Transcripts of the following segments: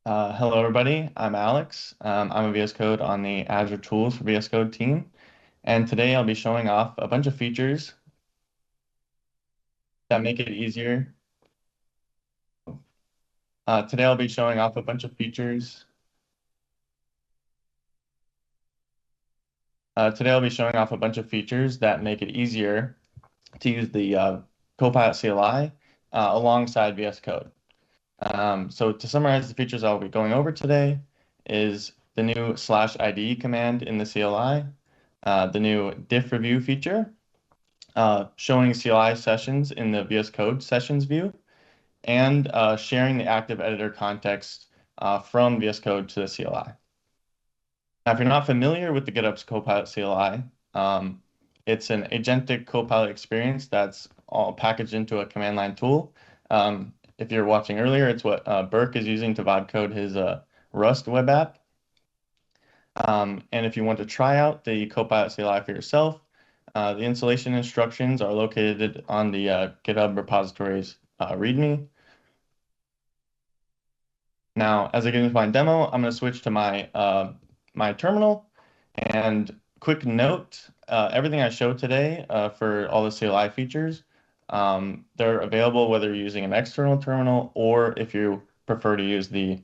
Hello, everybody. I'm Alex. I'm a VS Code on the Azure Tools for VS Code team. And today I'll be showing off a bunch of features that make it easier. Today I'll be showing off a bunch of features. Today I'll be showing off a bunch of features that make it easier to use the Copilot CLI alongside VS Code. So to summarize the features I'll be going over today is the new /IDE command in the CLI, the new diff review feature, showing CLI sessions in the VS Code sessions view, and sharing the active editor context from VS Code to the CLI. Now, if you're not familiar with the GitHub's Copilot CLI, it's an agentic Copilot experience that's all packaged into a command line tool. If you're watching earlier, it's what Burke is using to vibe code his Rust web app. And if you want to try out the Copilot CLI for yourself, the installation instructions are located on the GitHub repository's README. Now, as I get into my demo, I'm going to switch to my terminal. And quick note, everything I showed today for all the CLI features, they're available whether you're using an external terminal or if you prefer to use the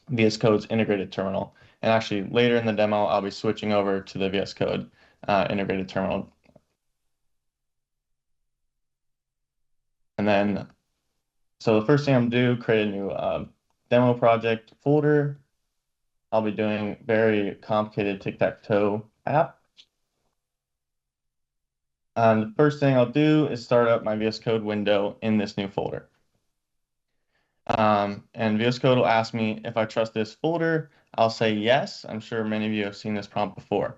VS Code's integrated terminal. And actually, later in the demo, I'll be switching over to the VS Code integrated terminal. And then, so the first thing I'm going to do, create a new demo project folder. I'll be doing very complicated tic-tac-toe app. And the first thing I'll do is start up my VS Code window in this new folder. And VS Code will ask me if I trust this folder. I'll say yes. I'm sure many of you have seen this prompt before.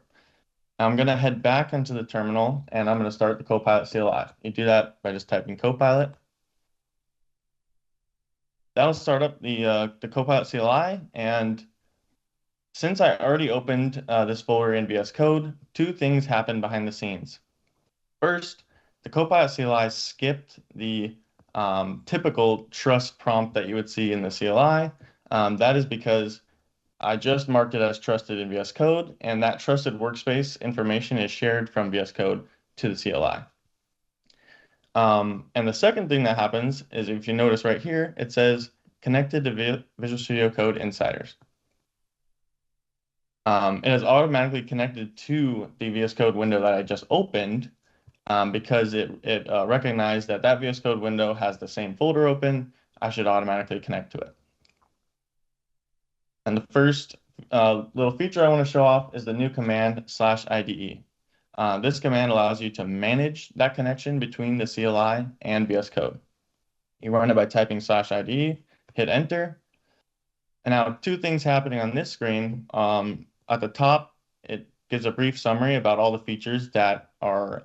I'm going to head back into the terminal and I'm going to start the Copilot CLI. You do that by just typing Copilot. That'll start up the Copilot CLI. And since I already opened this folder in VS Code, two things happen behind the scenes. First, the Copilot CLI skipped the typical trust prompt that you would see in the CLI. That is because I just marked it as trusted in VS Code, and that trusted workspace information is shared from VS Code to the CLI. And the second thing that happens is if you notice right here, it says connected to Visual Studio Code Insiders. It is automatically connected to the VS Code window that I just opened because it recognized that that VS Code window has the same folder open. I should automatically connect to it. And the first little feature I want to show off is the new command /IDE. This command allows you to manage that connection between the CLI and VS Code. You run it by typing /IDE, hit enter. And now two things happening on this screen. At the top, it gives a brief summary about all the features that are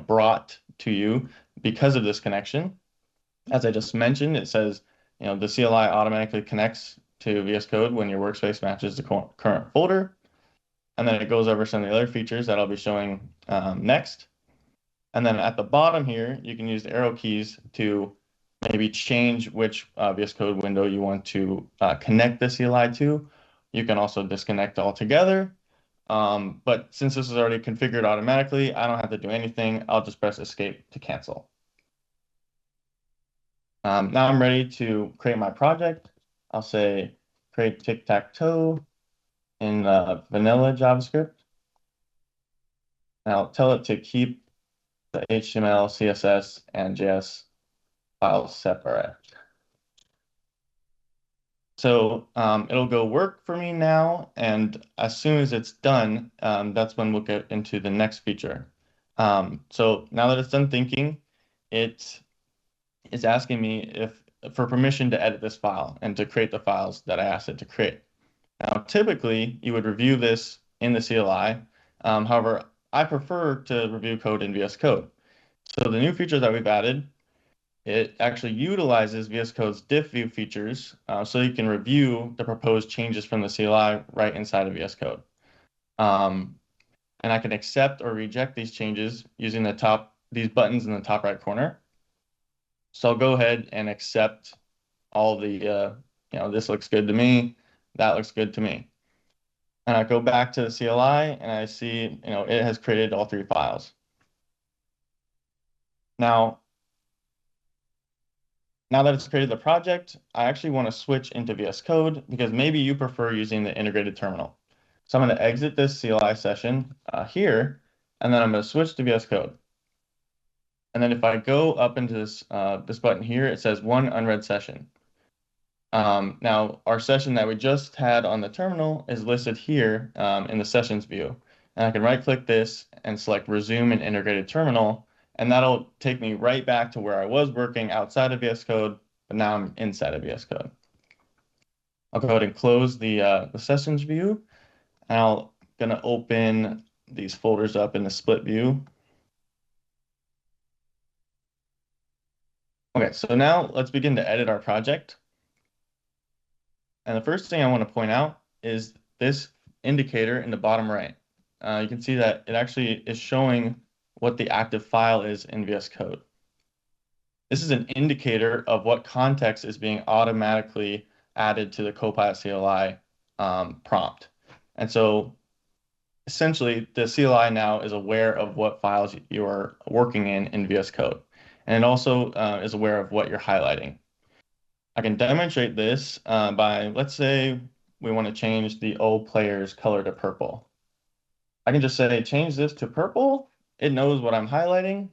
brought to you because of this connection. As I just mentioned, it says the CLI automatically connects to VS Code when your workspace matches the current folder. And then it goes over some of the other features that I'll be showing next. And then at the bottom here, you can use the arrow keys to maybe change which VS Code window you want to connect the CLI to. You can also disconnect altogether. But since this is already configured automatically, I don't have to do anything. I'll just press escape to cancel. Now I'm ready to create my project. I'll say create tic-tac-toe in vanilla JavaScript. And I'll tell it to keep the HTML, CSS, and JS files separate. So it'll go work for me now, and as soon as it's done, that's when we'll get into the next feature. So now that it's done thinking, it is asking me for permission to edit this file and to create the files that I asked it to create. Now, typically, you would review this in the CLI. However, I prefer to review code in VS Code. So the new feature that we've added, it actually utilizes VS Code's diff view features so you can review the proposed changes from the CLI right inside of VS Code. And I can accept or reject these changes using these buttons in the top right corner. So I'll go ahead and accept all the this looks good to me, that looks good to me. And I go back to the CLI and I see, it has created all three files. Now that it's created the project, I actually want to switch into VS Code because maybe you prefer using the integrated terminal. So I'm going to exit this CLI session here, and then I'm going to switch to VS Code. And then if I go up into this button here, it says one unread session. Now, our session that we just had on the terminal is listed here in the sessions view. And I can right-click this and select resume in integrated terminal, and that'll take me right back to where I was working outside of VS Code, but now I'm inside of VS Code. I'll go ahead and close the sessions view, and I'm gonna open these folders up in the split view. Okay, so now let's begin to edit our project. And the first thing I want to point out is this indicator in the bottom right. You can see that it actually is showing what the active file is in VS Code. This is an indicator of what context is being automatically added to the Copilot CLI prompt. And so essentially, the CLI now is aware of what files you are working in VS Code. And it also is aware of what you're highlighting. I can demonstrate this by, let's say we want to change the O player's color to purple. I can just say, change this to purple. It knows what I'm highlighting.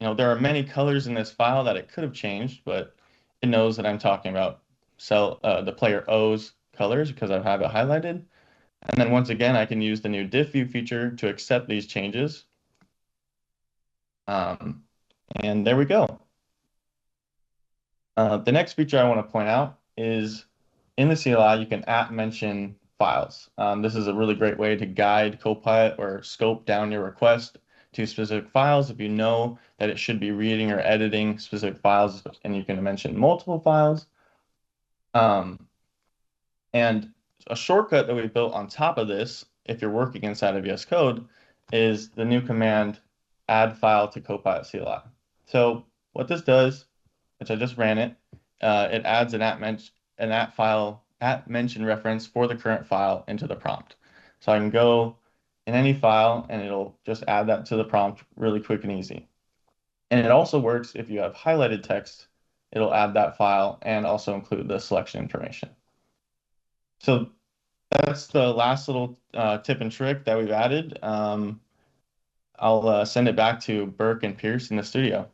There are many colors in this file that it could have changed, but it knows that I'm talking about the player O's colors because I have it highlighted. And then once again, I can use the new diff view feature to accept these changes. And there we go. The next feature I want to point out is in the CLI, you can @mention files. This is a really great way to guide Copilot or scope down your request to specific files if you know that it should be reading or editing specific files, and you can mention multiple files. And a shortcut that we built on top of this, if you're working inside of VS Code, is the new command add file to Copilot CLI. So what this does, which I just ran it adds an @mention reference for the current file into the prompt. So I can go in any file and it'll just add that to the prompt really quick and easy. And it also works if you have highlighted text, it'll add that file and also include the selection information. So that's the last little tip and trick that we've added. I'll send it back to Burke and Pierce in the studio.